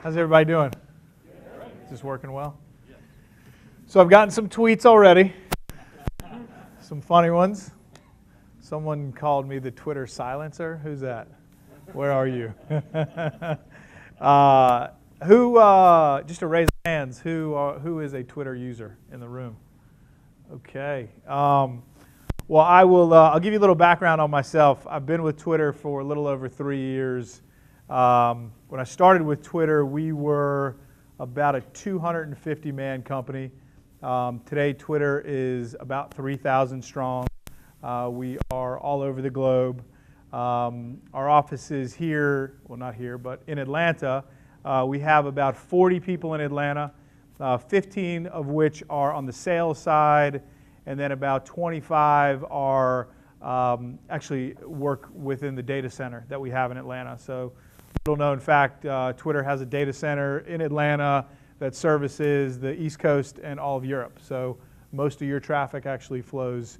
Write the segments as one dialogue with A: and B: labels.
A: How's everybody doing? Is this working well? So I've gotten some tweets already, some funny ones. Someone called me the Twitter silencer. Who's that? Where are you? Just to raise hands, who is a Twitter user in the room? Okay. Well, I'll give you a little background on myself. I've been with Twitter for a little over 3 years. When I started with Twitter, we were about a 250-man company. Today, Twitter is about 3,000 strong. We are all over the globe. Our office is here, well, not here, but in Atlanta. We have about 40 people in Atlanta, 15 of which are on the sales side, and then about 25 are actually work within the data center that we have in Atlanta. So, little known fact, Twitter has a data center in Atlanta that services the East Coast and all of Europe. So most of your traffic actually flows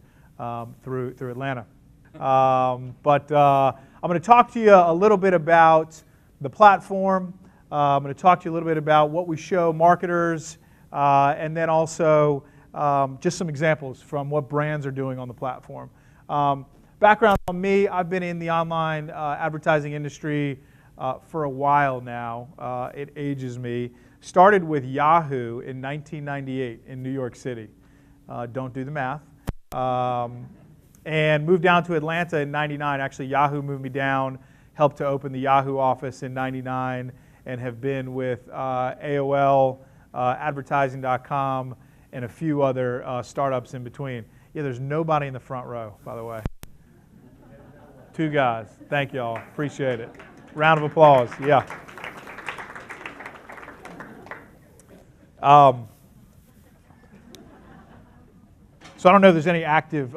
A: through Atlanta. But I'm going to talk to you a little bit about the platform. I'm going to talk to you a little bit about what we show marketers, and then also just some examples from what brands are doing on the platform. Background on me, I've been in the online advertising industry for a while now. It ages me. Started with Yahoo in 1998 in New York City. Don't do the math. And moved down to Atlanta in 99. Actually, Yahoo moved me down, helped to open the Yahoo office in 99, and have been with AOL, advertising.com, and a few other startups in between. Yeah, there's nobody in the front row, by the way. 2 guys. Thank you all. Appreciate it. Round of applause. Yeah. So I don't know if there's any active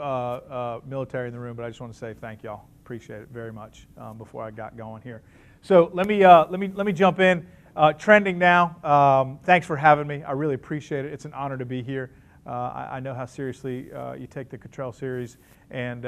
A: military in the room, but I just want to say thank y'all. Appreciate it very much before I got going here. So let me jump in. Trending now. Thanks for having me. I really appreciate it. It's an honor to be here. I know how seriously you take the Cottrell series, and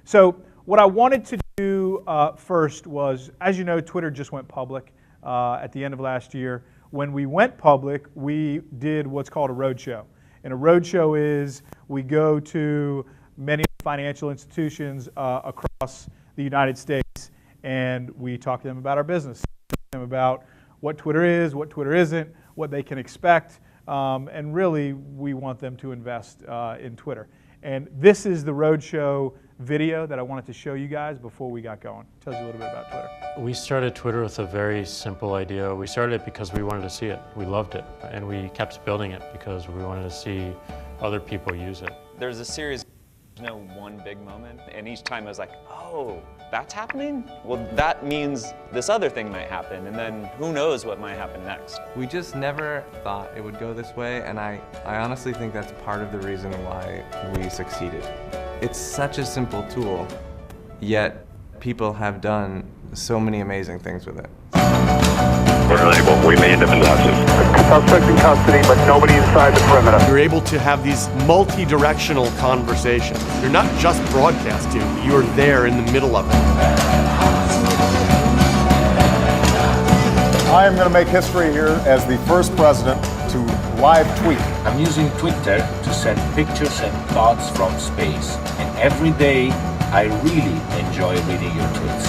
A: so what I wanted to do first was, as you know, Twitter just went public at the end of last year. When we went public, we did what's called a roadshow. And a roadshow is we go to many financial institutions across the United States, and we talk to them about our business, talk to them about what Twitter is, what Twitter isn't, what they can expect, and really we want them to invest in Twitter. And this is the roadshow video that I wanted to show you guys before we got going. Tells you a little bit about Twitter.
B: We started Twitter with a very simple idea. We started it because we wanted to see it. We loved it. And we kept building it because we wanted to see other people use it.
C: There's a series, there's no one big moment. And each time I was like, oh, that's happening? Well, that means this other thing might happen. And then who knows what might happen next.
D: We just never thought it would go this way. And I honestly think that's part of the reason why we succeeded. It's such a simple tool, yet people have done so many amazing things with it.
E: We're unable. We may end up in losses.
F: Suspect in custody, but nobody inside the perimeter.
G: You're able to have these multi-directional conversations. You're not just broadcasting, you're there in the middle of it.
H: I am going to make history here as the first president to live tweet.
I: I'm using Twitter to send pictures and thoughts from space. And every day, I really enjoy reading your tweets.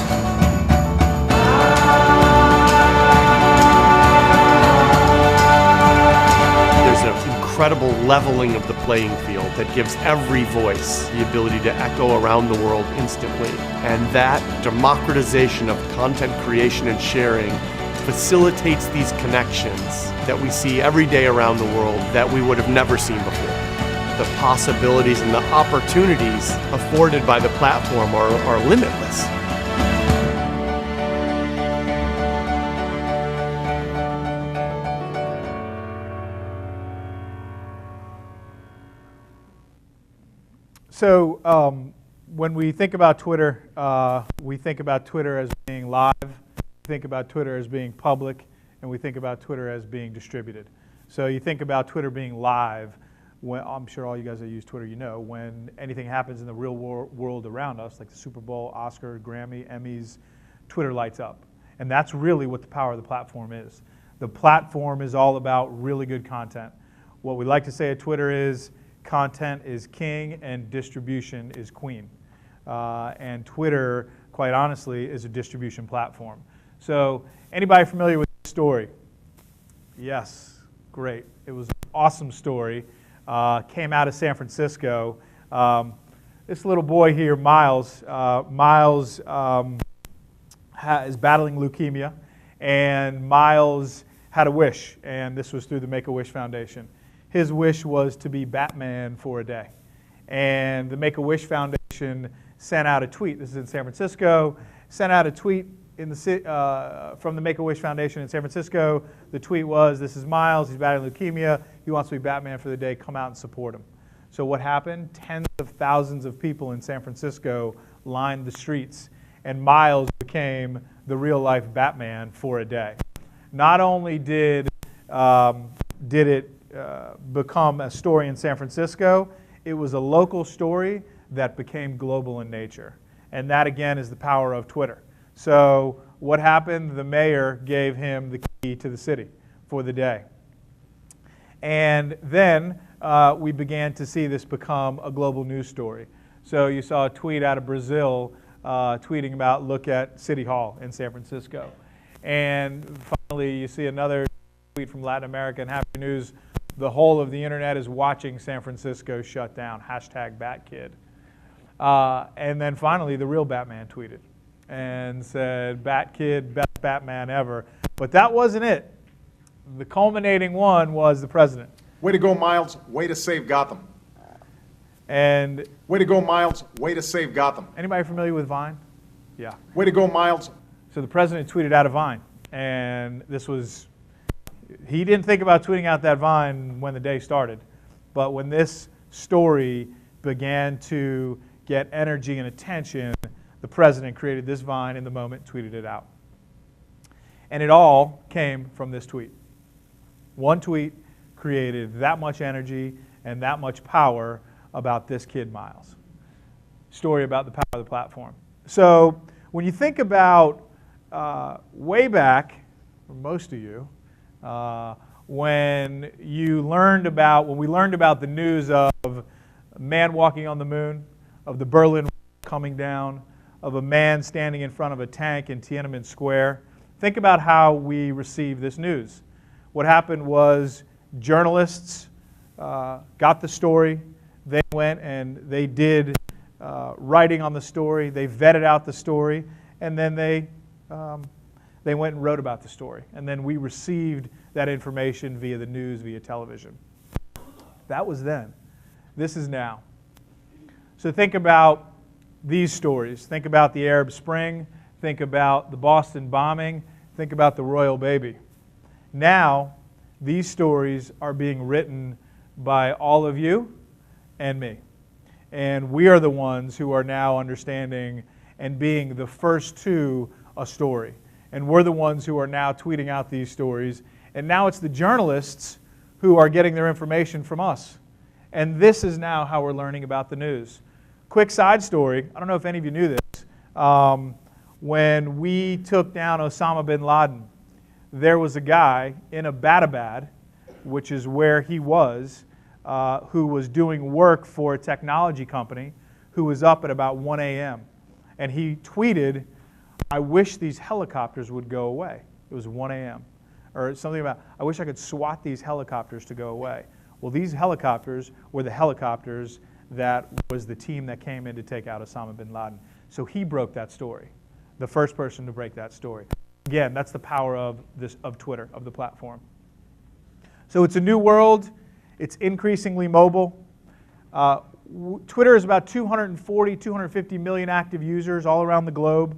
G: There's an incredible leveling of the playing field that gives every voice the ability to echo around the world instantly. And that democratization of content creation and sharing facilitates these connections that we see every day around the world that we would have never seen before. The possibilities and the opportunities afforded by the platform are limitless.
A: So when we think about Twitter, we think about Twitter as being live, we think about Twitter as being public, and we think about Twitter as being distributed. So you think about Twitter being live, when, I'm sure all you guys that use Twitter, you know, when anything happens in the real world around us, like the Super Bowl, Oscar, Grammy, Emmys, Twitter lights up. And that's really what the power of the platform is. The platform is all about really good content. What we like to say at Twitter is content is king and distribution is queen. And Twitter, quite honestly, is a distribution platform. So anybody familiar with this story? Yes, great. It was an awesome story. Came out of San Francisco. This little boy here, Miles, is battling leukemia, and Miles had a wish, and this was through the Make-A-Wish Foundation. His wish was to be Batman for a day. And the Make-A-Wish Foundation sent out a tweet. This is in San Francisco. Sent out a tweet from the Make-A-Wish Foundation in San Francisco. The tweet was, this is Miles, he's battling leukemia, he wants to be Batman for the day, come out and support him. So what happened? Tens of thousands of people in San Francisco lined the streets, and Miles became the real-life Batman for a day. Not only did it become a story in San Francisco, it was a local story that became global in nature. And that, again, is the power of Twitter. So what happened? The mayor gave him the key to the city for the day. And then we began to see this become a global news story. So you saw a tweet out of Brazil tweeting about, look at City Hall in San Francisco. And finally, you see another tweet from Latin America, and happy news, the whole of the internet is watching San Francisco shut down, #BatKid. And then finally, the real Batman tweeted and said, BatKid, best Batman ever. But that wasn't it. The culminating one was the president.
H: Way to go, Miles. Way to save Gotham.
A: And
H: way to go, Miles. Way to save Gotham.
A: Anybody familiar with Vine? Yeah.
H: Way to go, Miles.
A: So the president tweeted out of Vine. And this was, he didn't think about tweeting out that Vine when the day started. But when this story began to get energy and attention, the president created this Vine in the moment, tweeted it out. And it all came from this tweet. One tweet created that much energy and that much power about this kid, Miles. Story about the power of the platform. So when you think about way back, for most of you, when we learned about the news of a man walking on the moon, of the Berlin Wall coming down, of a man standing in front of a tank in Tiananmen Square, think about how we received this news. What happened was journalists got the story. They went and they did writing on the story. They vetted out the story, and then they went and wrote about the story. And then we received that information via the news, via television. That was then. This is now. So think about these stories. Think about the Arab Spring. Think about the Boston bombing. Think about the royal baby. Now, these stories are being written by all of you and me. And we are the ones who are now understanding and being the first to a story. And we're the ones who are now tweeting out these stories. And now it's the journalists who are getting their information from us. And this is now how we're learning about the news. Quick side story, I don't know if any of you knew this. When we took down Osama bin Laden, there was a guy in Abbottabad, which is where he was, who was doing work for a technology company, who was up at about 1 a.m. And he tweeted, I wish these helicopters would go away. It was 1 a.m. Or something about, I wish I could swat these helicopters to go away. Well, these helicopters were the helicopters that was the team that came in to take out Osama bin Laden. So he broke that story, the first person to break that story. Again, that's the power of Twitter, of the platform. So it's a new world. It's increasingly mobile. Twitter is about 240, 250 million active users all around the globe.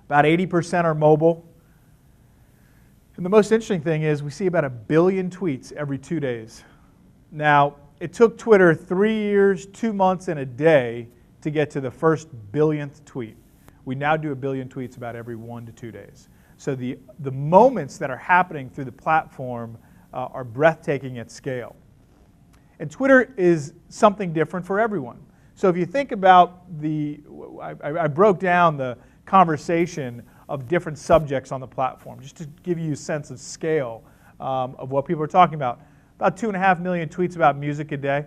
A: About 80% are mobile. And the most interesting thing is we see about 1 billion tweets every 2 days. Now, it took Twitter 3 years, 2 months, and a day to get to the first billionth tweet. We now do 1 billion tweets about every 1 to 2 days. So the moments that are happening through the platform are breathtaking at scale. And Twitter is something different for everyone. So if you think about I broke down the conversation of different subjects on the platform, just to give you a sense of scale of what people are talking about. About 2.5 million tweets about music a day.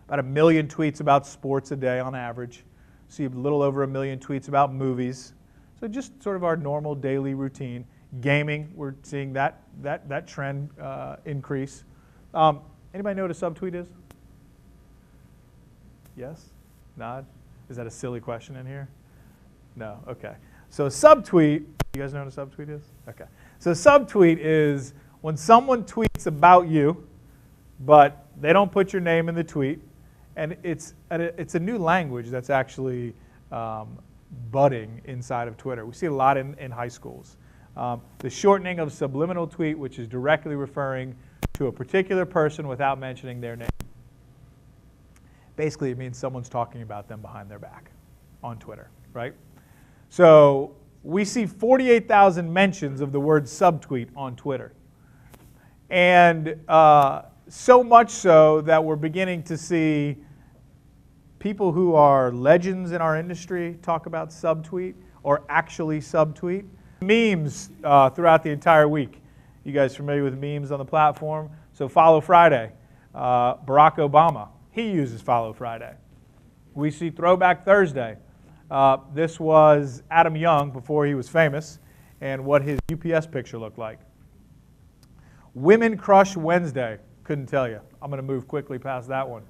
A: About 1 million tweets about sports a day on average. See a little over 1 million tweets about movies. So just sort of our normal daily routine. Gaming, we're seeing that trend increase. Anybody know what a subtweet is? Yes? Nod? Is that a silly question in here? No? Okay. So a subtweet, you guys know what a subtweet is? Okay. So a subtweet is when someone tweets about you, but they don't put your name in the tweet, and it's a new language that's actually budding inside of Twitter. We see it a lot in high schools. The shortening of subliminal tweet, which is directly referring to a particular person without mentioning their name. Basically, it means someone's talking about them behind their back on Twitter, right? So we see 48,000 mentions of the word subtweet on Twitter. And so much so that we're beginning to see people who are legends in our industry talk about subtweet or actually subtweet. Memes throughout the entire week. You guys familiar with memes on the platform? So Follow Friday. Barack Obama, he uses Follow Friday. We see Throwback Thursday. This was Adam Young before he was famous and what his UPS picture looked like. Women Crush Wednesday. Couldn't tell you. I'm going to move quickly past that one.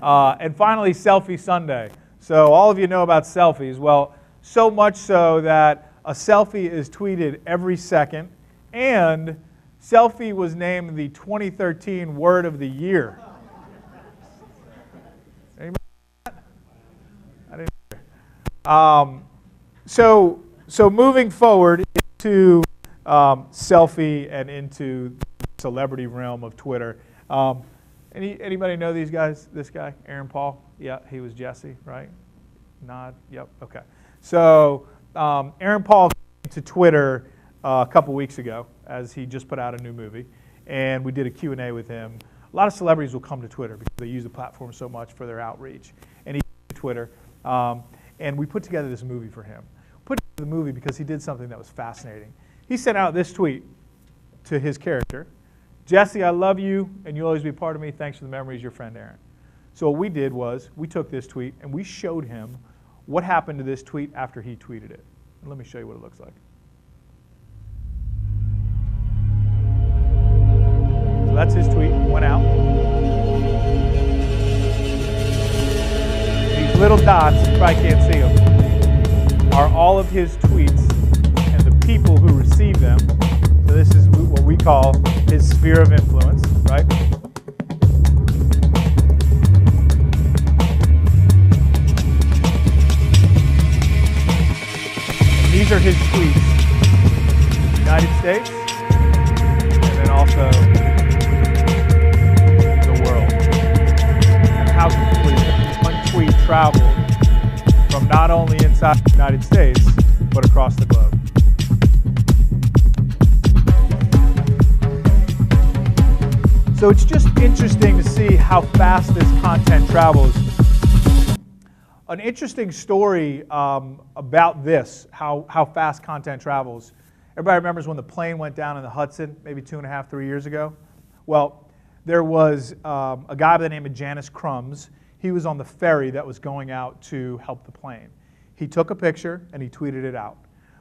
A: And finally, Selfie Sunday. So all of you know about selfies. Well, so much so that a selfie is tweeted every second, and selfie was named the 2013 Word of the Year. Anybody know that? I didn't hear. So moving forward into selfie and into the celebrity realm of Twitter. Anybody know these guys? This guy, Aaron Paul? Yeah, he was Jesse, right? Nod. Yep. Okay. So Aaron Paul came to Twitter a couple weeks ago as he just put out a new movie, and we did a Q&A with him. A lot of celebrities will come to Twitter because they use the platform so much for their outreach. And he came to Twitter, and we put together this movie for him. Put together the movie because he did something that was fascinating. He sent out this tweet to his character. Jesse, I love you, and you'll always be part of me. Thanks for the memories, your friend Aaron. So what we did was we took this tweet and we showed him what happened to this tweet after he tweeted it. And let me show you what it looks like. So that's his tweet, went out. These little dots, you probably can't see them, are all of his tweets and the people who receive them. So this is what we call his sphere of influence, right? And these are his tweets. United States, and then also the world. And how quickly one tweet traveled from not only inside the United States, but across the globe. So it's just interesting to see how fast this content travels. An interesting story about this, how fast content travels. Everybody remembers when the plane went down in the Hudson, maybe 2.5, 3 years ago? Well, there was a guy by the name of Janice Crumbs. He was on the ferry that was going out to help the plane. He took a picture and he tweeted it out.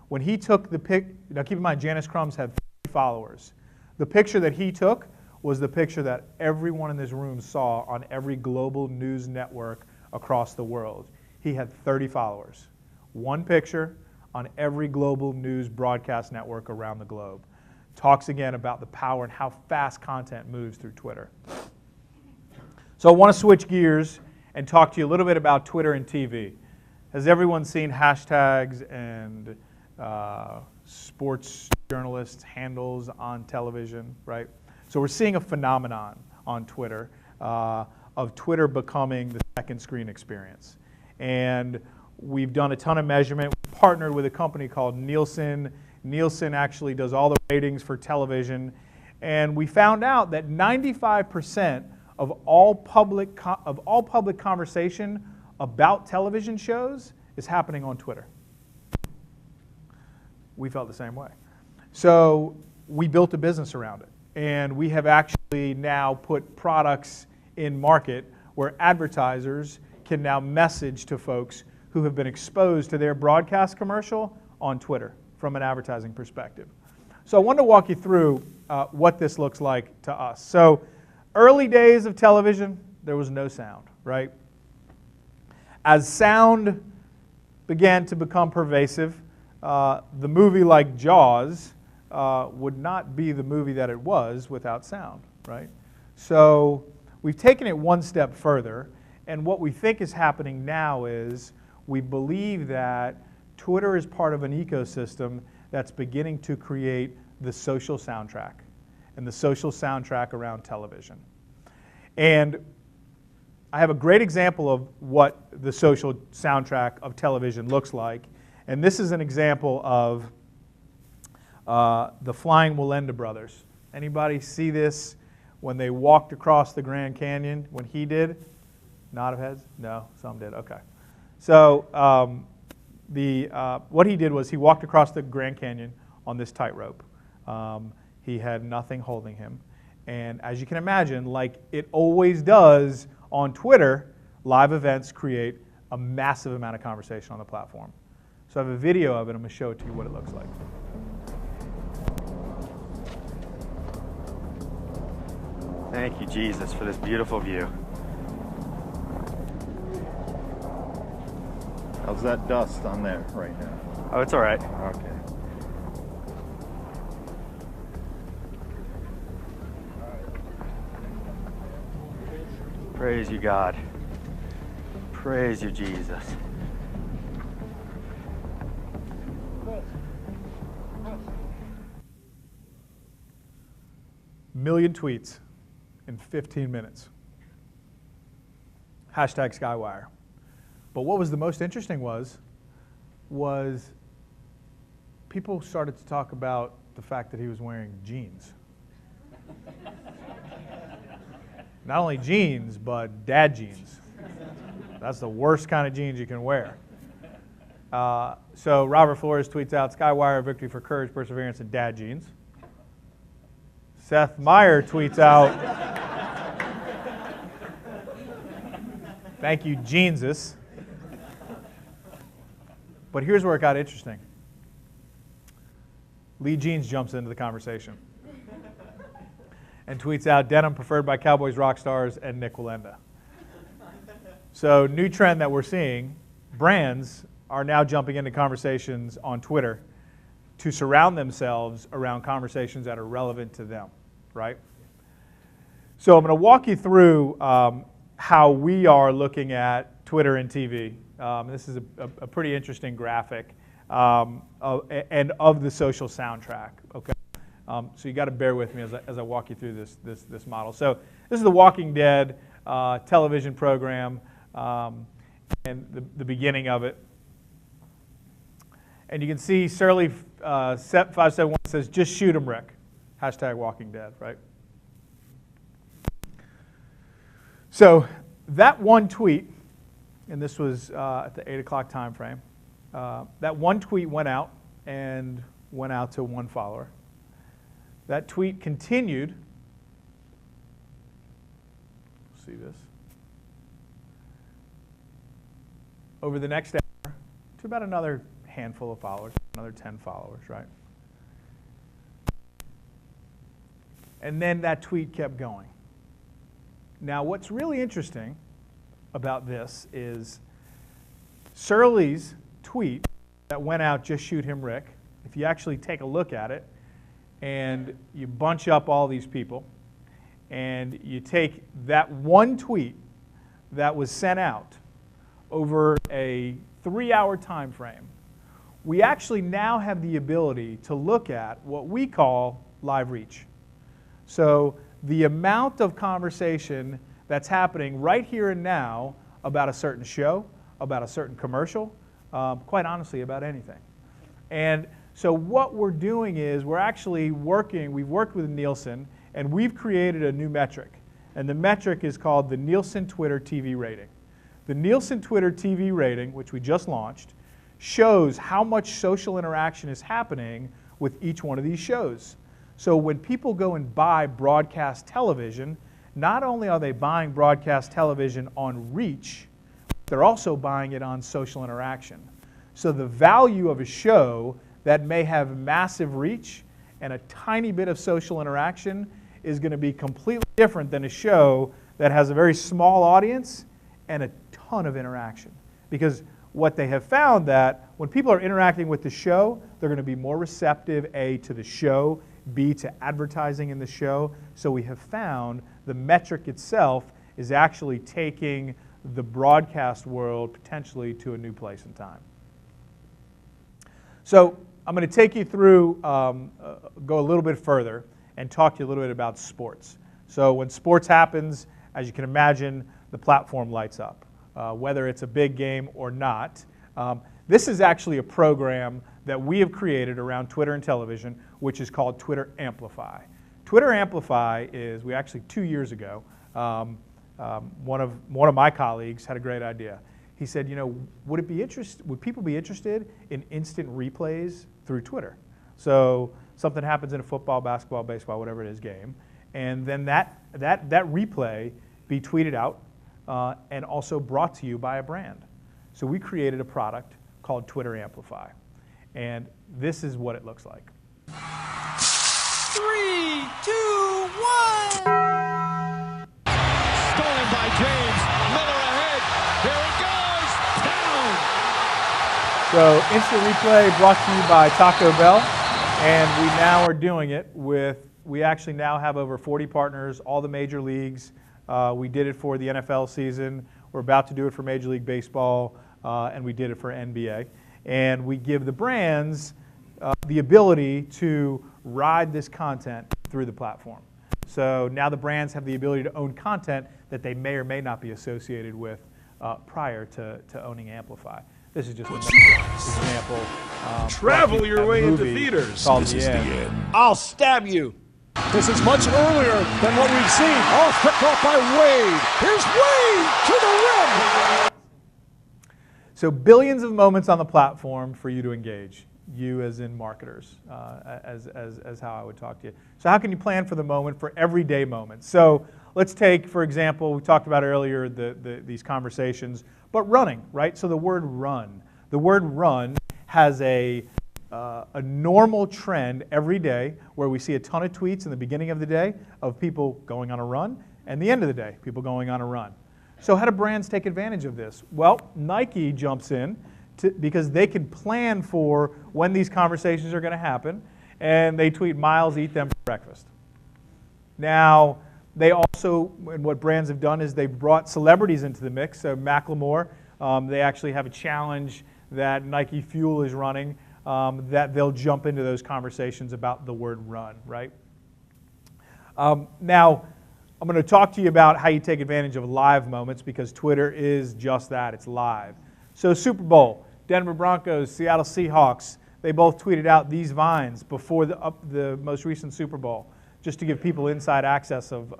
A: When he took the now keep in mind, Janice Crumbs had 30 followers. The picture that he took was the picture that everyone in this room saw on every global news network across the world. He had 30 followers. One picture on every global news broadcast network around the globe. Talks again about the power and how fast content moves through Twitter. So I want to switch gears and talk to you a little bit about Twitter and TV. Has everyone seen hashtags and sports journalists' handles on television, right? So we're seeing a phenomenon on Twitter of Twitter becoming the second screen experience. And we've done a ton of measurement. We partnered with a company called Nielsen. Nielsen actually does all the ratings for television. And we found out that 95% of all public conversation about television shows is happening on Twitter. we felt the same way. So we built a business around it. And we have actually now put products in market where advertisers can now message to folks who have been exposed to their broadcast commercial on Twitter from an advertising perspective. So I wanted to walk you through what this looks like to us. So early days of television, there was no sound, right? As sound began to become pervasive, the movie like Jaws would not be the movie that it was without sound, right? So we've taken it one step further, and what we think is happening now is we believe that Twitter is part of an ecosystem that's beginning to create the social soundtrack, and the social soundtrack around television. And I have a great example of what the social soundtrack of television looks like, and this is an example of the Flying Wallenda brothers. Anybody see this when they walked across the Grand Canyon? When he did? Nod of heads? No, some did. Okay. So what he did was he walked across the Grand Canyon on this tightrope. He had nothing holding him. And as you can imagine, like it always does on Twitter, live events create a massive amount of conversation on the platform. So I have a video of it. I'm going to show it to you what it looks like.
J: Thank you, Jesus, for this beautiful view.
H: How's that dust on there right now?
J: Oh, it's all right.
H: Okay.
J: Praise you, God. Praise you, Jesus.
A: Million tweets in 15 minutes. Hashtag Skywire. But what was the most interesting was people started to talk about the fact that he was wearing jeans. Not only jeans, but dad jeans. That's the worst kind of jeans you can wear. So Robert Flores tweets out, Skywire, victory for courage, perseverance, and dad jeans. Seth Meyer tweets out, thank you, Jeansus. But here's where it got interesting. Lee Jeans jumps into the conversation and tweets out, denim preferred by Cowboys, rock stars, and Nick Wallenda. So new trend that we're seeing, brands are now jumping into conversations on Twitter to surround themselves around conversations that are relevant to them, right? So I'm going to walk you through how we are looking at Twitter and TV. This is a pretty interesting graphic of the social soundtrack, okay? So you got to bear with me as I walk you through this model. So this is the Walking Dead television program and the beginning of it. And you can see Surly 571 says, just shoot him, Rick. Hashtag Walking Dead, right? So that one tweet, and this was at the 8 o'clock time frame, that one tweet went out and went out to one follower. That tweet continued. See this? Over the next hour to about another handful of followers, another 10 followers, right? And then that tweet kept going. Now, what's really interesting about this is Surly's tweet that went out, just shoot him, Rick. If you actually take a look at it and you bunch up all these people and you take that one tweet that was sent out over a 3-hour time frame, we actually now have the ability to look at what we call live reach. So the amount of conversation that's happening right here and now about a certain show, about a certain commercial, quite honestly, about anything. And so what we're doing is we're actually we've worked with Nielsen, and we've created a new metric. And the metric is called the Nielsen Twitter TV rating. The Nielsen Twitter TV rating, which we just launched, shows how much social interaction is happening with each one of these shows. So when people go and buy broadcast television, not only are they buying broadcast television on reach, they're also buying it on social interaction. So the value of a show that may have massive reach and a tiny bit of social interaction is going to be completely different than a show that has a very small audience and a ton of interaction. Because what they have found that when people are interacting with the show, they're going to be more receptive, A, to the show, B, to advertising in the show. So we have found the metric itself is actually taking the broadcast world potentially to a new place and time. So I'm going to take you through, go a little bit further and talk to you a little bit about sports. So when sports happens, as you can imagine, the platform lights up, whether it's a big game or not. This is actually a program that we have created around Twitter and television, which is called Twitter Amplify. Twitter Amplify is, we actually 2 years ago, one of my colleagues had a great idea. He said, you know, would people be interested in instant replays through Twitter? So something happens in a football, basketball, baseball, whatever it is, game, and then that replay be tweeted out and also brought to you by a brand. So we created a product called Twitter Amplify, and this is what it looks like.
K: 3, 2, 1. Stolen by James. Miller ahead. Here it goes. Down.
A: So instant replay brought to you by Taco Bell, and we now are doing it with, we actually now have over 40 partners, all the major leagues. We did it for the NFL season. We're about to do it for Major League Baseball, and we did it for NBA. And we give the brands the ability to ride this content through the platform. So now the brands have the ability to own content that they may or may not be associated with prior to owning Amplify. This is just an example.
L: Travel your way into theaters.
A: This is the end.
L: I'll stab you. This is much earlier than what we've seen. Oh, picked off by Wade. Here's Wade to the rim.
A: So billions of moments on the platform for you to engage. You as in marketers, as how I would talk to you. So how can you plan for the moment, for everyday moments? So let's take, for example, we talked about earlier these conversations, but running, right? So the word run. The word run has a normal trend every day where we see a ton of tweets in the beginning of the day of people going on a run, and the end of the day, people going on a run. So how do brands take advantage of this? Well, Nike jumps in because they can plan for when these conversations are going to happen, and they tweet, "Miles, eat them for breakfast." Now, they also, and what brands have done is they've brought celebrities into the mix. So Macklemore, they actually have a challenge that Nike Fuel is running that they'll jump into those conversations about the word run, right? Now, I'm going to talk to you about how you take advantage of live moments because Twitter is just that, it's live. So Super Bowl, Denver Broncos, Seattle Seahawks, they both tweeted out these vines before the most recent Super Bowl, just to give people inside access of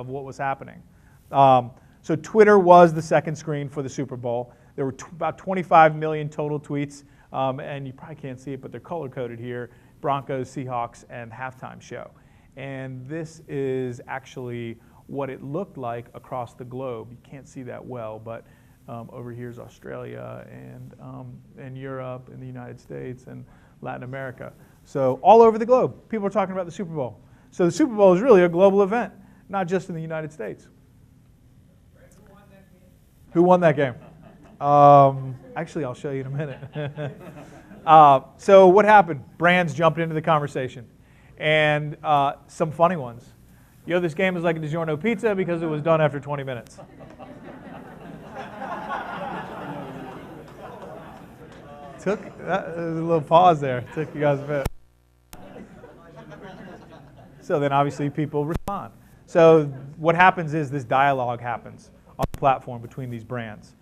A: what was happening. So Twitter was the second screen for the Super Bowl. There were about 25 million total tweets, and you probably can't see it, but they're color-coded here, Broncos, Seahawks, and halftime show. And this is actually what it looked like across the globe. You can't see that well, but over here is Australia and Europe and the United States and Latin America. So all over the globe, people are talking about the Super Bowl. So the Super Bowl is really a global event, not just in the United States. Who won that game? Actually, I'll show you in a minute. So what happened? Brands jumped into the conversation. And some funny ones. You know, this game is like a DiGiorno pizza because it was done after 20 minutes. There was a little pause there. Took you guys a bit. So then obviously people respond. So what happens is this dialogue happens on the platform between these brands.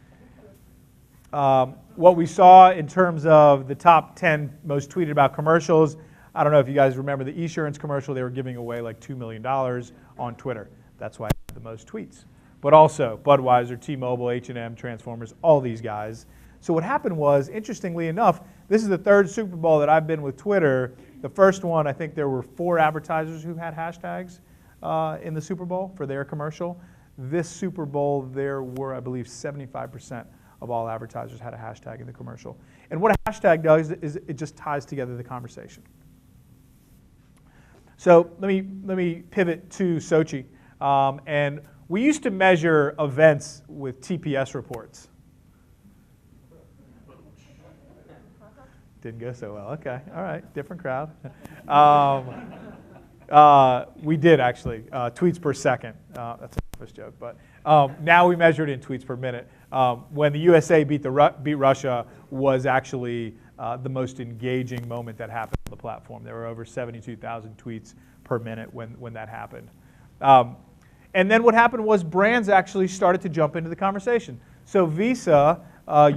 A: What we saw in terms of the top 10 most tweeted about commercials, I don't know if you guys remember the Esurance commercial. They were giving away like $2 million on Twitter. That's why it had the most tweets. But also Budweiser, T-Mobile, H&M, Transformers, all these guys. So what happened was, interestingly enough, this is the third Super Bowl that I've been with Twitter. The first one, I think there were 4 advertisers who had hashtags in the Super Bowl for their commercial. This Super Bowl, there were, I believe, 75% of all advertisers had a hashtag in the commercial. And what a hashtag does is it just ties together the conversation. So let me pivot to Sochi. And we used to measure events with TPS reports. Didn't go so well. Okay, all right, different crowd. We did actually, tweets per second. That's an office joke, but now we measure it in tweets per minute. When the USA beat Russia was actually the most engaging moment that happened on the platform. There were over 72,000 tweets per minute when that happened. And then what happened was brands actually started to jump into the conversation. So Visa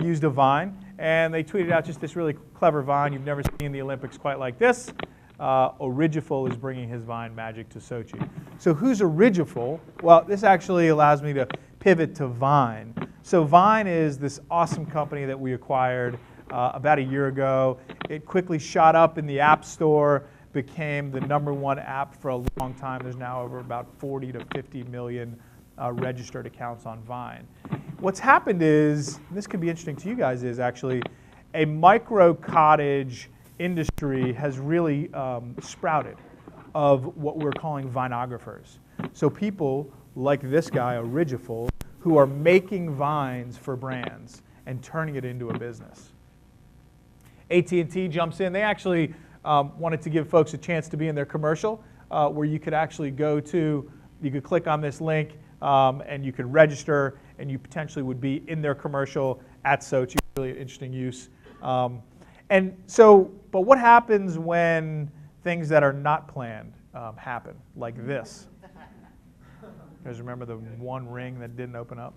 A: used a Vine, and they tweeted out just this really clever Vine. You've never seen the Olympics quite like this. Origiful is bringing his Vine magic to Sochi. So who's Origiful? Well, this actually allows me to pivot to Vine. So Vine is this awesome company that we acquired about a year ago. It quickly shot up in the App Store, became the #1 app for a long time. There's now over about 40 to 50 million registered accounts on Vine. What's happened is, and this could be interesting to you guys, is actually a micro cottage industry has really sprouted of what we're calling Vineographers. So people like this guy, Origiful, who are making vines for brands and turning it into a business. AT&T jumps in. They actually wanted to give folks a chance to be in their commercial where you could actually go to, you could click on this link and you could register and you potentially would be in their commercial at Sochi. Really interesting use. And so, but what happens when things that are not planned happen, like this? You guys remember the one ring that didn't open up?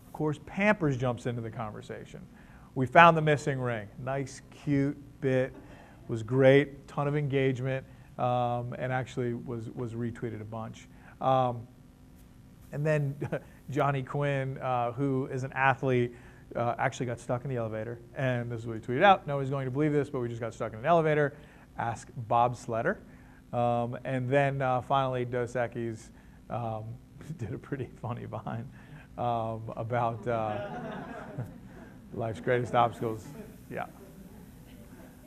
A: Of course, Pampers jumps into the conversation. We found the missing ring. Nice, cute bit. Was great, ton of engagement, and actually was retweeted a bunch. And then Johnny Quinn, who is an athlete, actually got stuck in the elevator. And this is what he tweeted out. Nobody's going to believe this, but we just got stuck in an elevator. Ask Bob Sletter. And then finally, Dos Equis did a pretty funny Vine about life's greatest obstacles. Yeah.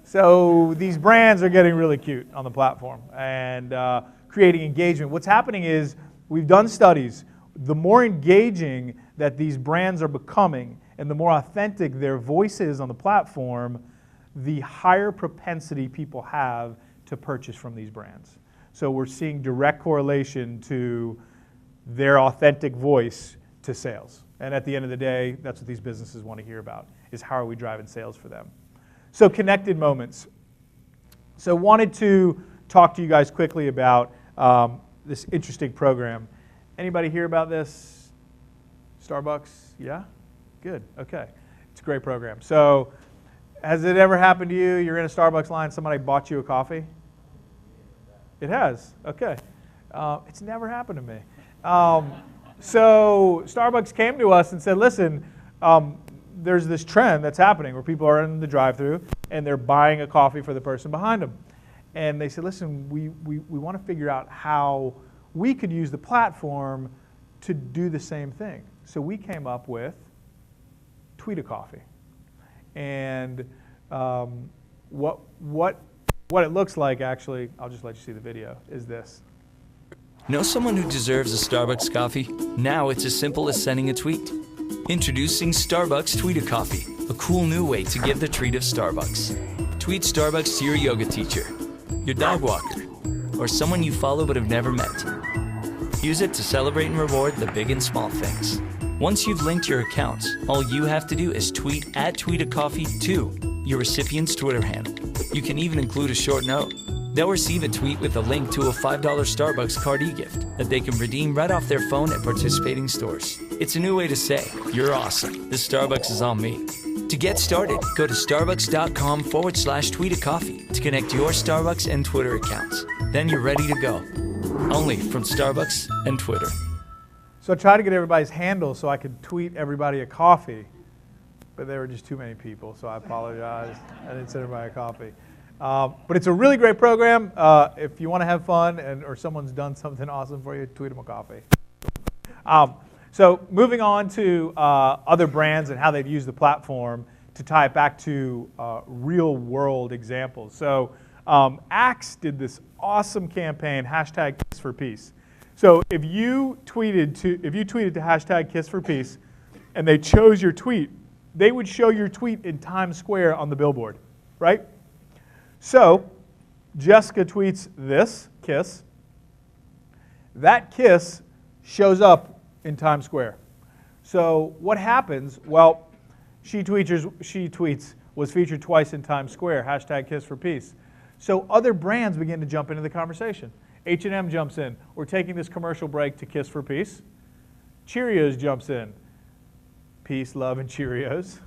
A: So these brands are getting really cute on the platform and creating engagement. What's happening is we've done studies. The more engaging that these brands are becoming and the more authentic their voice is on the platform, the higher propensity people have to purchase from these brands. So we're seeing direct correlation to their authentic voice to sales. And at the end of the day, that's what these businesses want to hear about, is how are we driving sales for them. So connected moments. So wanted to talk to you guys quickly about this interesting program. Anybody hear about this? Starbucks? Yeah? Good, okay. It's a great program. So has it ever happened to you, you're in a Starbucks line, somebody bought you a coffee? It has, okay. It's never happened to me. So Starbucks came to us and said, listen, there's this trend that's happening where people are in the drive-thru and they're buying a coffee for the person behind them. And they said, listen, we want to figure out how we could use the platform to do the same thing. So we came up with Tweet a Coffee. And what it looks like, actually, I'll just let you see the video, is this.
M: Know someone who deserves a Starbucks coffee? Now it's as simple as sending a tweet. Introducing Starbucks Tweet a Coffee, a cool new way to give the treat of Starbucks. Tweet Starbucks to your yoga teacher, your dog walker, or someone you follow but have never met. Use it to celebrate and reward the big and small things. Once you've linked your accounts, all you have to do is tweet @tweetacoffee to your recipient's Twitter handle. You can even include a short note. They'll receive a tweet with a link to a $5 Starbucks card e-gift that they can redeem right off their phone at participating stores. It's a new way to say, you're awesome. This Starbucks is on me. To get started, go to starbucks.com/tweetacoffee to connect your Starbucks and Twitter accounts. Then you're ready to go. Only from Starbucks and Twitter.
A: So I tried to get everybody's handle so I could tweet everybody a coffee. but there were just too many people, so I apologize. I didn't send everybody a coffee. But it's a really great program. If you want to have fun or someone's done something awesome for you, tweet them a coffee. So moving on to other brands and how they've used the platform to tie it back to real world examples. So Axe did this awesome campaign, hashtag Kiss for Peace. So if you tweeted to hashtag Kiss for Peace and they chose your tweet, they would show your tweet in Times Square on the billboard, right? So Jessica tweets this kiss. That kiss shows up in Times Square. So what happens? Well, she tweets was featured twice in Times Square, hashtag Kiss for Peace. So other brands begin to jump into the conversation. H&M jumps in. We're taking this commercial break to Kiss for Peace. Cheerios jumps in. Peace, love, and Cheerios.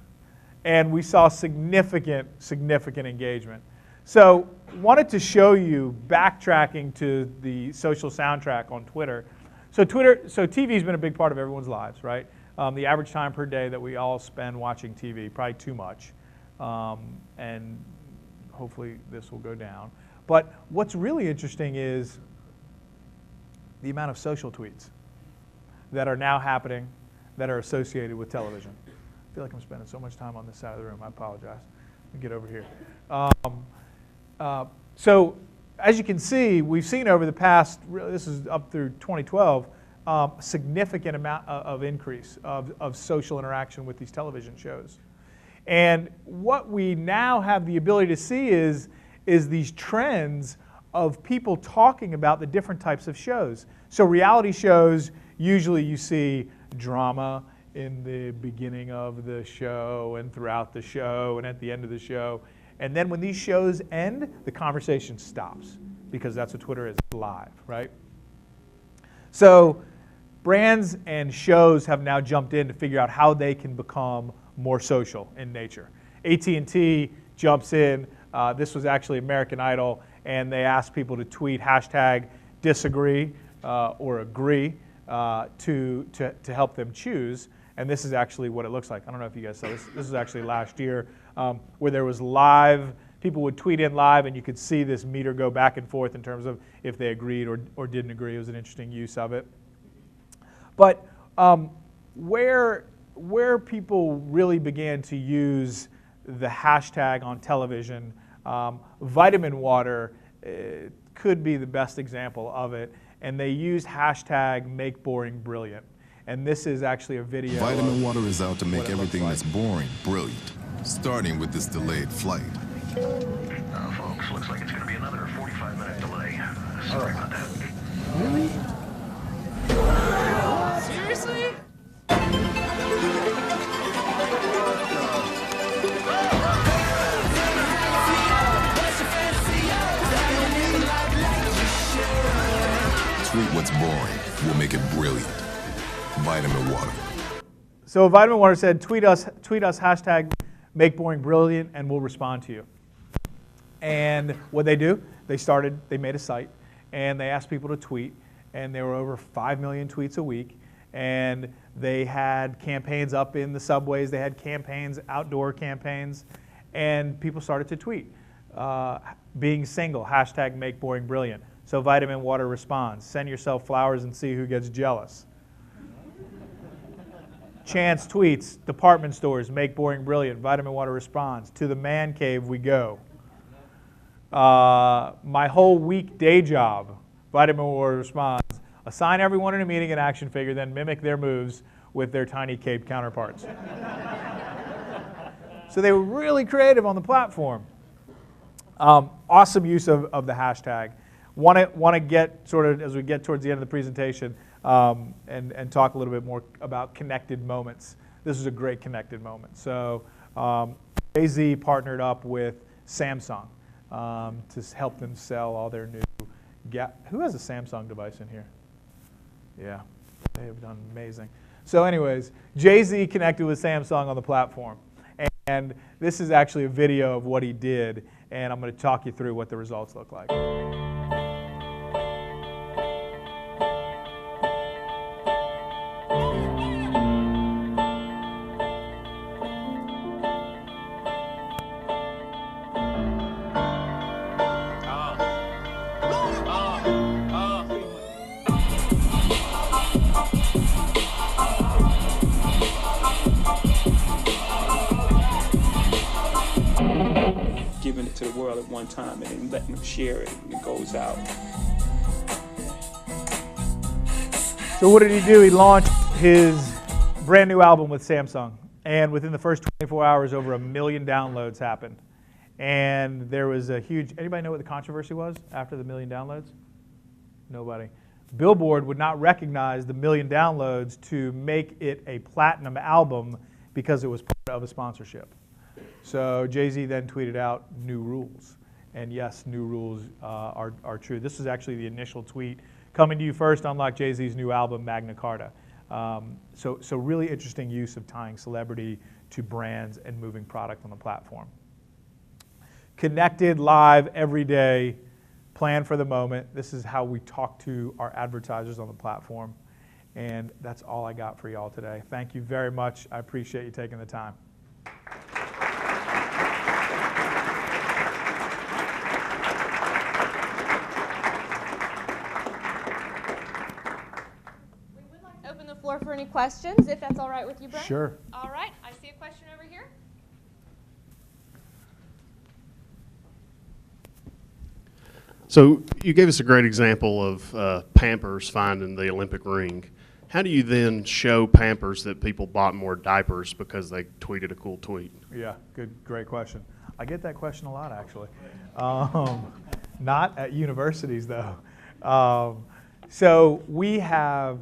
A: And we saw significant engagement. So wanted to show you backtracking to the social soundtrack on Twitter. So TV's been a big part of everyone's lives, right? The average time per day that we all spend watching TV, probably too much. And hopefully this will go down. But what's really interesting is the amount of social tweets that are now happening that are associated with television. I feel like I'm spending so much time on this side of the room. I apologize. Let me get over here. So as you can see, we've seen over the past, this is up through 2012, a significant amount of increase of social interaction with these television shows. And what we now have the ability to see is these trends of people talking about the different types of shows. So reality shows, usually you see drama in the beginning of the show and throughout the show and at the end of the show. And then when these shows end, the conversation stops because that's what Twitter is, live, right? So brands and shows have now jumped in to figure out how they can become more social in nature. AT&T jumps in. This was actually American Idol, and they asked people to tweet hashtag disagree or agree to help them choose. And this is actually what it looks like. I don't know if you guys saw this. This was actually last year where there was live, people would tweet in live and you could see this meter go back and forth in terms of if they agreed or didn't agree. It was an interesting use of it. But where people really began to use the hashtag on television, vitamin water could be the best example of it. And they used hashtag make boring brilliant. And this is actually a video.
N: Vitamin water is out to make everything that's boring brilliant, starting with this delayed flight.
K: Folks, looks like it's going to be another 45-minute delay. Sorry about that.
N: Really?
K: Seriously?
N: Tweet what's boring. We'll make it brilliant. Vitamin water.
A: So Vitamin Water said, tweet us hashtag make boring brilliant and we'll respond to you. And what they do, they made a site and they asked people to tweet, and there were over 5 million tweets a week, and they had campaigns up in the subways, they had campaigns, outdoor campaigns, and people started to tweet. Being single, hashtag make boring brilliant. So Vitamin Water responds, send yourself flowers and see who gets jealous. Chance tweets, department stores, make boring brilliant. Vitamin Water responds, to the man cave we go. My whole week day job, Vitamin Water responds, assign everyone in a meeting an action figure, then mimic their moves with their tiny cape counterparts. So they were really creative on the platform. Awesome use of the hashtag. Want to get sort of, as we get towards the end of the presentation, and talk a little bit more about connected moments. This is a great connected moment. So Jay-Z partnered up with Samsung to help them sell all their new who has a Samsung device in here? Yeah, they have done amazing. So anyways, Jay-Z connected with Samsung on the platform. And this is actually a video of what he did, and I'm going to talk you through what the results look like.
O: world at one time and then letting them share it, and it goes out.
A: So what did he do? He launched his brand new album with Samsung, and within the first 24 hours, over 1 million downloads happened. And there was a huge, anybody know what the controversy was after the 1 million downloads? Nobody. Billboard would not recognize the 1 million downloads to make it a platinum album because it was part of a sponsorship. So Jay-Z then tweeted out new rules. And yes, new rules are true. This is actually the initial tweet coming to you first, unlike Jay-Z's new album, Magna Carta. So really interesting use of tying celebrity to brands and moving product on the platform. Connected, live, every day, plan for the moment. This is how we talk to our advertisers on the platform. And that's all I got for y'all today. Thank you very much. I appreciate you taking the time.
P: Floor for any questions, if that's all right with you, Brent?
A: Sure.
P: All right. I see a question over here.
G: So you gave us a great example of Pampers finding the Olympic ring. How do you then show Pampers that people bought more diapers because they tweeted a cool tweet?
A: Yeah, great question. I get that question a lot, actually. Not at universities, though. So we have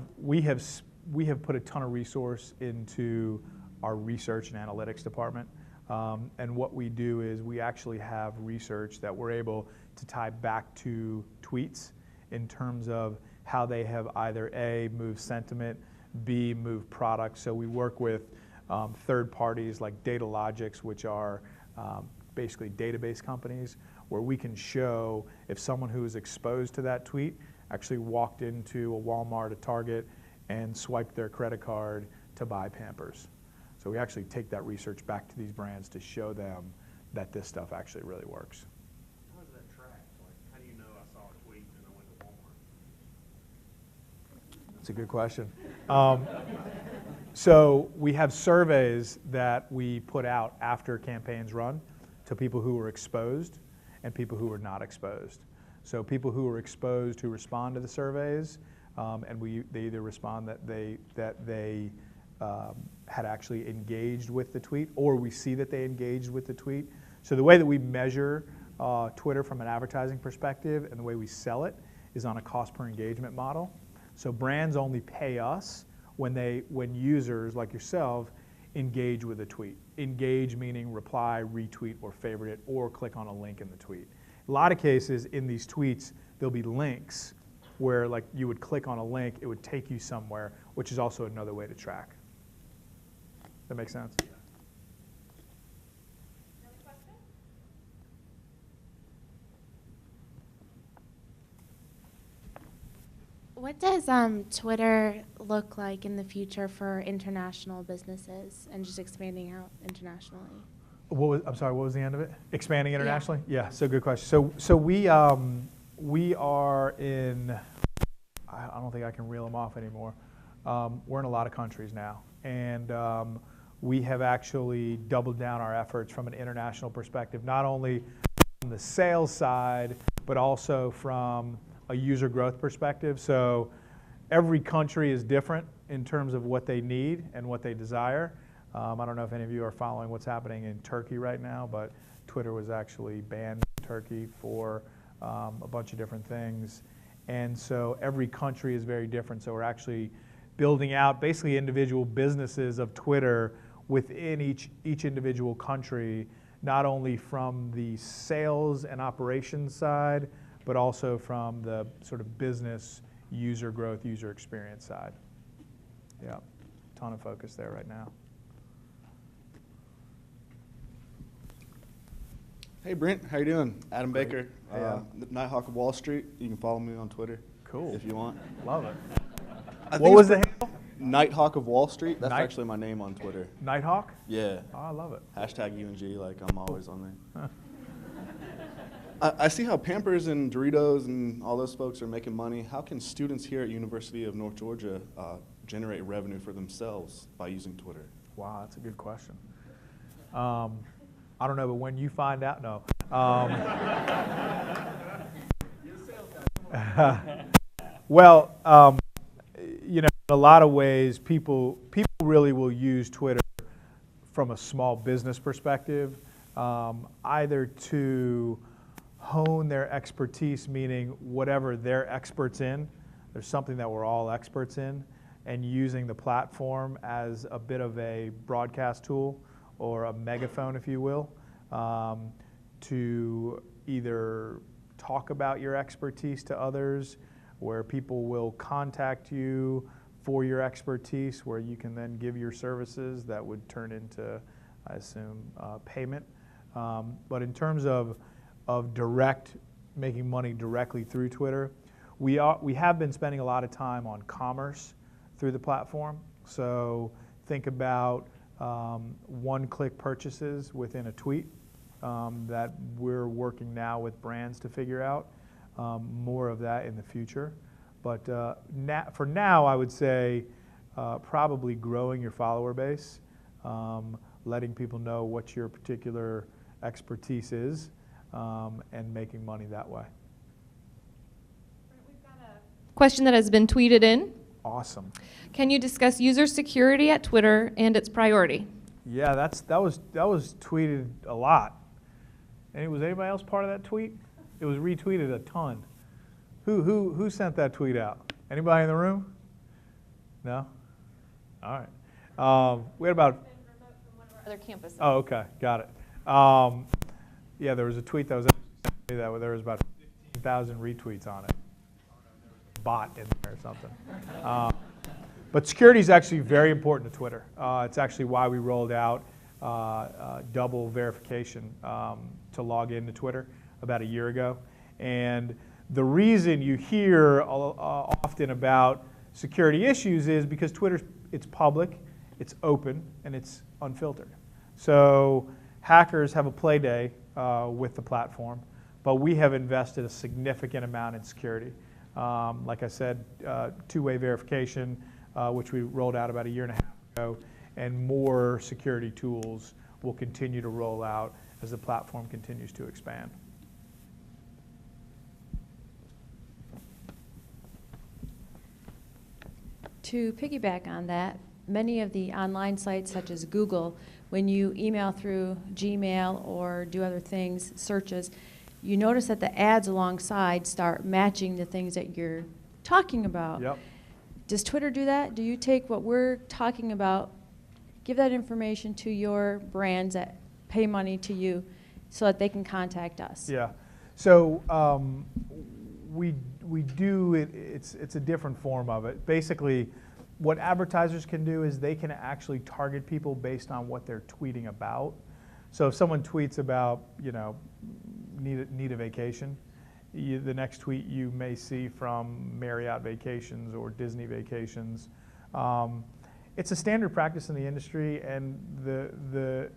A: put a ton of resource into our research and analytics department. And what we do is we actually have research that we're able to tie back to tweets in terms of how they have either A, moved sentiment, B, moved product. So we work with third parties like Datalogics, which are basically database companies, where we can show if someone who is exposed to that tweet actually walked into a Walmart, a Target, and swiped their credit card to buy Pampers. So we actually take that research back to these brands to show them that this stuff actually really works.
G: How does that track? Like, how do you know I saw a tweet and I went to Walmart?
A: That's a good question. So we have surveys that we put out after campaigns run to people who were exposed and people who were not exposed. So people who were exposed who respond to the surveys, and they either respond that they had actually engaged with the tweet, or we see that they engaged with the tweet. So the way that we measure Twitter from an advertising perspective and the way we sell it is on a cost per engagement model. So brands only pay us when users like yourself engage with a tweet. Engage meaning reply, retweet, or favorite it, or click on a link in the tweet. A lot of cases in these tweets, there'll be links where like you would click on a link, it would take you somewhere, which is also another way to track. That makes sense?
P: Another question?
Q: What does Twitter look like in the future for international businesses and just expanding out internationally?
A: I'm sorry, what was the end of it? Expanding internationally? Yeah, so good question. So we are in, I don't think I can reel them off anymore. We're in a lot of countries now. And we have actually doubled down our efforts from an international perspective, not only from the sales side, but also from a user growth perspective. So every country is different in terms of what they need and what they desire. I don't know if any of you are following what's happening in Turkey right now, but Twitter was actually banned in Turkey for a bunch of different things. And so every country is very different. So we're actually building out basically individual businesses of Twitter within each individual country, not only from the sales and operations side, but also from the sort of business user growth, user experience side. Yeah, ton of focus there right now.
R: Hey Brent, how you doing? Adam
A: Great.
R: Baker,
A: Hey,
R: Nighthawk of Wall Street. You can follow me on Twitter.
A: Cool.
R: If you want.
A: Love it.
R: What
A: was the handle?
R: Nighthawk of Wall Street. That's
A: Night-
R: actually my name on Twitter.
A: Nighthawk?
R: Yeah.
A: Oh, I love it.
R: Hashtag UNG, like I'm always on there.
A: Huh.
R: I see how Pampers and Doritos and all those folks are making money. How can students here at University of North Georgia generate revenue for themselves by using Twitter?
A: Wow, that's a good question. I don't know, but when you find out, no. Well, you know, in a lot of ways, people really will use Twitter from a small business perspective, either to hone their expertise, meaning whatever they're experts in, there's something that we're all experts in, and using the platform as a bit of a broadcast tool or a megaphone, if you will, to either talk about your expertise to others, where people will contact you for your expertise, where you can then give your services that would turn into, I assume, payment. But in terms of making money directly through Twitter, we have been spending a lot of time on commerce through the platform. So think about one-click purchases within a tweet that we're working now with brands to figure out. More of that in the future. But for now, I would say probably growing your follower base, letting people know what your particular expertise is, and making money that way.
P: We've got a question that has been tweeted in.
A: Awesome.
P: Can you discuss user security at Twitter and its priority?
A: Yeah, that was tweeted a lot. And was anybody else part of that tweet? It was retweeted a ton. Who sent that tweet out? Anybody in the room? No? All right. We had about...
P: Other campuses.
A: Oh, okay. Got it. Yeah, there was a tweet that was that there was about 15,000 retweets on it. Bot in there or something. But security is actually very important to Twitter. It's actually why we rolled out double verification to log into Twitter about a year ago. And the reason you hear often about security issues is because Twitter, it's public, it's open, and it's unfiltered. So hackers have a play day with the platform, but we have invested a significant amount in security. Like I said, two-way verification, which we rolled out about a year and a half ago, and more security tools will continue to roll out as the platform continues to expand.
S: To piggyback on that, many of the online sites such as Google, when you email through Gmail or do other things, searches, you notice that the ads alongside start matching the things that you're talking about.
A: Yep.
S: Does Twitter do that? Do you take what we're talking about, give that information to your brands that pay money to you so that they can contact us?
A: Yeah. So we do it. It's a different form of it. Basically, what advertisers can do is they can actually target people based on what they're tweeting about. So if someone tweets about, you know, need a vacation, the next tweet you may see from Marriott Vacations or Disney Vacations. It's a standard practice in the industry, and the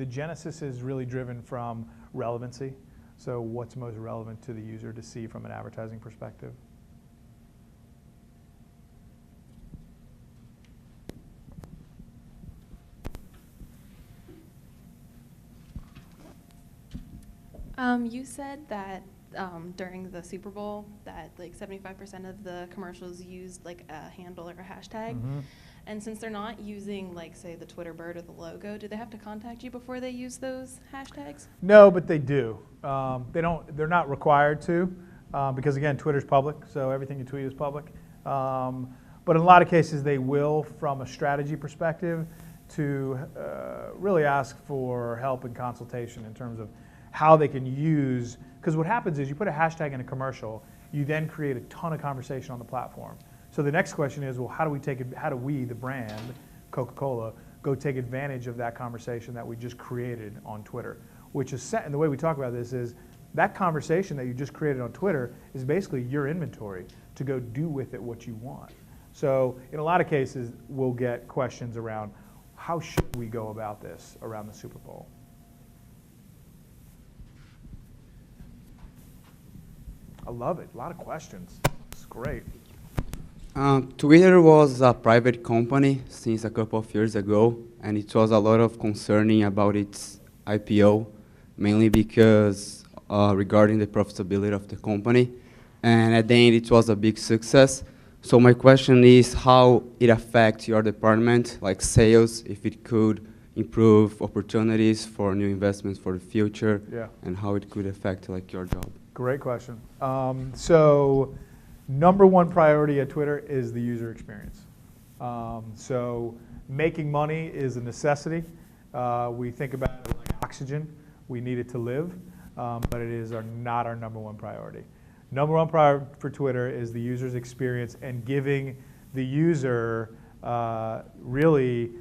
A: genesis is really driven from relevancy. So what's most relevant to the user to see from an advertising perspective?
T: You said that during the Super Bowl that like 75% of the commercials used like a handle or a hashtag.
A: Mm-hmm.
T: And since they're not using like say the Twitter bird or the logo, do they have to contact you before they use those hashtags?
A: No, but they do. They're not required to because again, Twitter's public, so everything you tweet is public. But in a lot of cases they will, from a strategy perspective, to really ask for help and consultation in terms of how they can use, because what happens is you put a hashtag in a commercial, you then create a ton of conversation on the platform. So the next question is, well, how do we, the brand, Coca-Cola, go take advantage of that conversation that we just created on Twitter? Which is set, and the way we talk about this is, that conversation that you just created on Twitter is basically your inventory to go do with it what you want. So in a lot of cases, we'll get questions around, how should we go about this around the Super Bowl? I love it. A lot of questions. It's great.
U: Twitter was a private company since a couple of years ago, and it was a lot of concerning about its IPO, mainly because regarding the profitability of the company. And at the end, it was a big success. So my question is how it affects your department, like sales, if it could improve opportunities for new investments for the future, and how it could affect like your job.
A: Great question. So number one priority at Twitter is the user experience. So making money is a necessity. We think about it like oxygen. We need it to live, but it is not our number one priority. Number one priority for Twitter is the user's experience and giving the user really,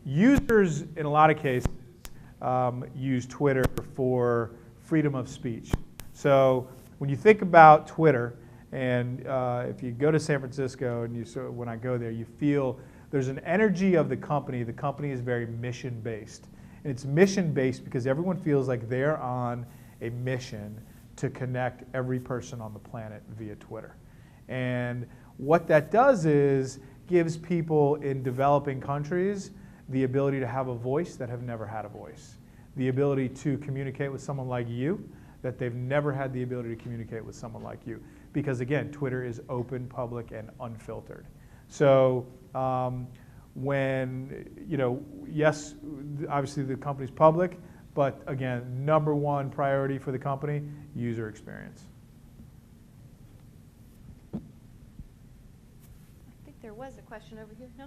A: users in a lot of cases use Twitter for freedom of speech. So when you think about Twitter, and if you go to San Francisco and when I go there, you feel there's an energy of the company. The company is very mission-based. And it's mission-based because everyone feels like they're on a mission to connect every person on the planet via Twitter. And what that does is gives people in developing countries the ability to have a voice that have never had a voice. The ability to communicate with someone like you that they've never had the ability to communicate with someone like you. Because again, Twitter is open, public, and unfiltered. So when, yes, obviously the company's public, but again, number one priority for the company, user experience.
P: I think there was a question over here, no?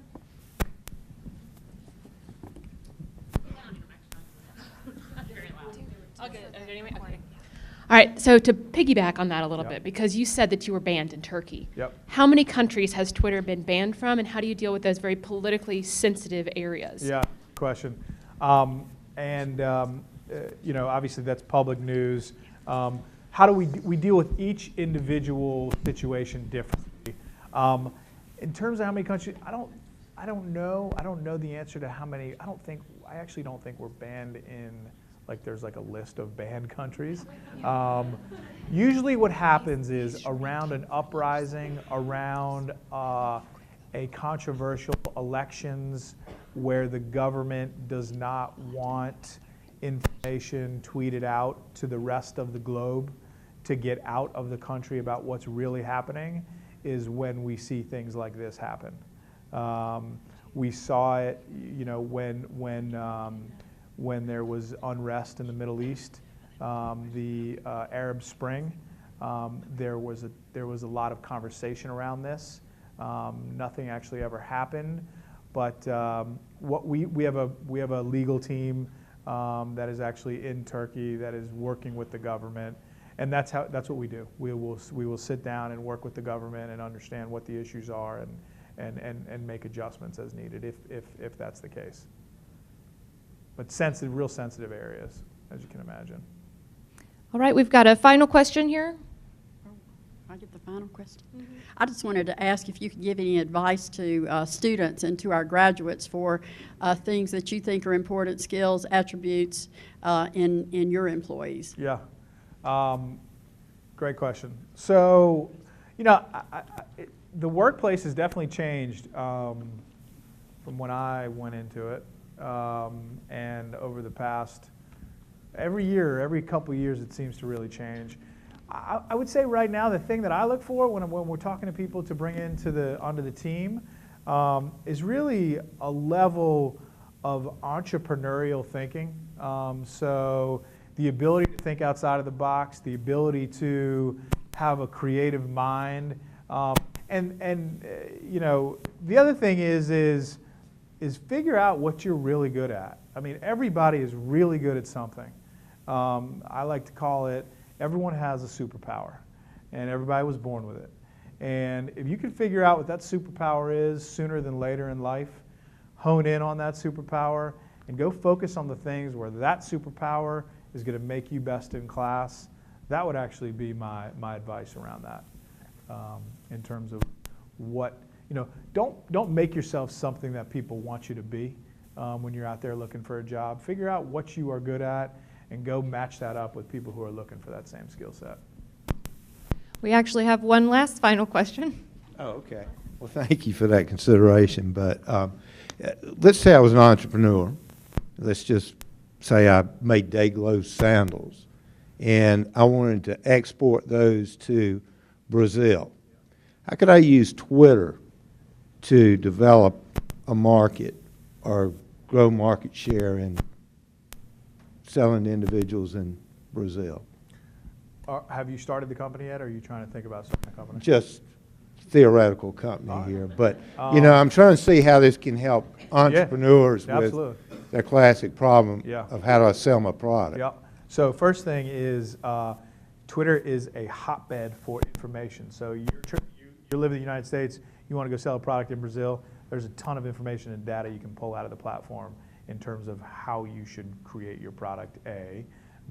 P: I'll get it anyway. Okay. All right, so to piggyback on that a little bit, because you said that you were banned in Turkey.
A: Yep.
P: How many countries has Twitter been banned from, and how do you deal with those very politically sensitive areas?
A: Yeah, question. Obviously that's public news. How do we deal with each individual situation differently? In terms of how many countries, I don't know. I don't know the answer to how many. I actually don't think we're banned in, like there's like a list of banned countries. Usually what happens is around an uprising, around a controversial elections where the government does not want information tweeted out to the rest of the globe to get out of the country about what's really happening, is when we see things like this happen. We saw it, when there was unrest in the Middle East, the Arab Spring. There was a lot of conversation around this. Nothing actually ever happened, but we have a legal team that is actually in Turkey that is working with the government, and that's what we do. We will sit down and work with the government and understand what the issues are and make adjustments as needed if that's the case. But real sensitive areas, as you can imagine.
P: All right, we've got a final question here.
B: I get the final question. Mm-hmm. I just wanted to ask if you could give any advice to students and to our graduates for things that you think are important skills, attributes in your employees.
A: Yeah, great question. So, the workplace has definitely changed from when I went into it, and over the past, every couple of years it seems to really change. I would say right now the thing that I look for when we're talking to people to bring onto the team is really a level of entrepreneurial thinking. So the ability to think outside of the box, the ability to have a creative mind, and the other thing is figure out what you're really good at. I mean, everybody is really good at something. I like to call it, everyone has a superpower, and everybody was born with it. And if you can figure out what that superpower is sooner than later in life, hone in on that superpower, and go focus on the things where that superpower is going to make you best in class, that would actually be my advice around that, in terms of what, don't make yourself something that people want you to be when you're out there looking for a job. Figure out what you are good at and go match that up with people who are looking for that same skill set.
P: We actually have one last final question.
V: Oh, okay. Well, thank you for that consideration. But let's say I was an entrepreneur. Let's just say I made Dayglow sandals, and I wanted to export those to Brazil. How could I use Twitter to develop a market or grow market share in selling to individuals in Brazil?
A: Have you started the company yet, or are you trying to think about starting a company?
V: Just theoretical company here, but you know, I'm trying to see how this can help entrepreneurs with their classic problem of how do I sell my product.
A: Yeah. So first thing is Twitter is a hotbed for information. So you live in the United States, you want to go sell a product in Brazil, there's a ton of information and data you can pull out of the platform in terms of how you should create your product, A.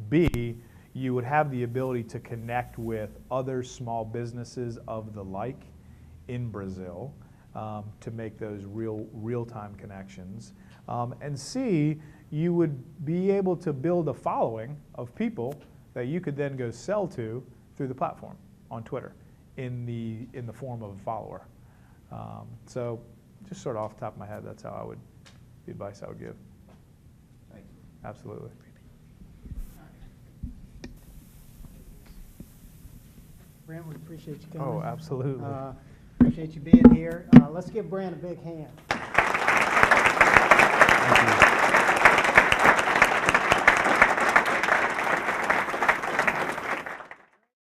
A: B, you would have the ability to connect with other small businesses of the like in Brazil to make those real-time connections. And C, you would be able to build a following of people that you could then go sell to through the platform on Twitter in the form of a follower. So just sort of off the top of my head, that's how the advice I would give.
V: Thank you.
A: Absolutely.
C: Brent, we appreciate you coming.
A: Oh, absolutely.
C: Appreciate you being here. Let's give Brent a big hand.
V: Thank you.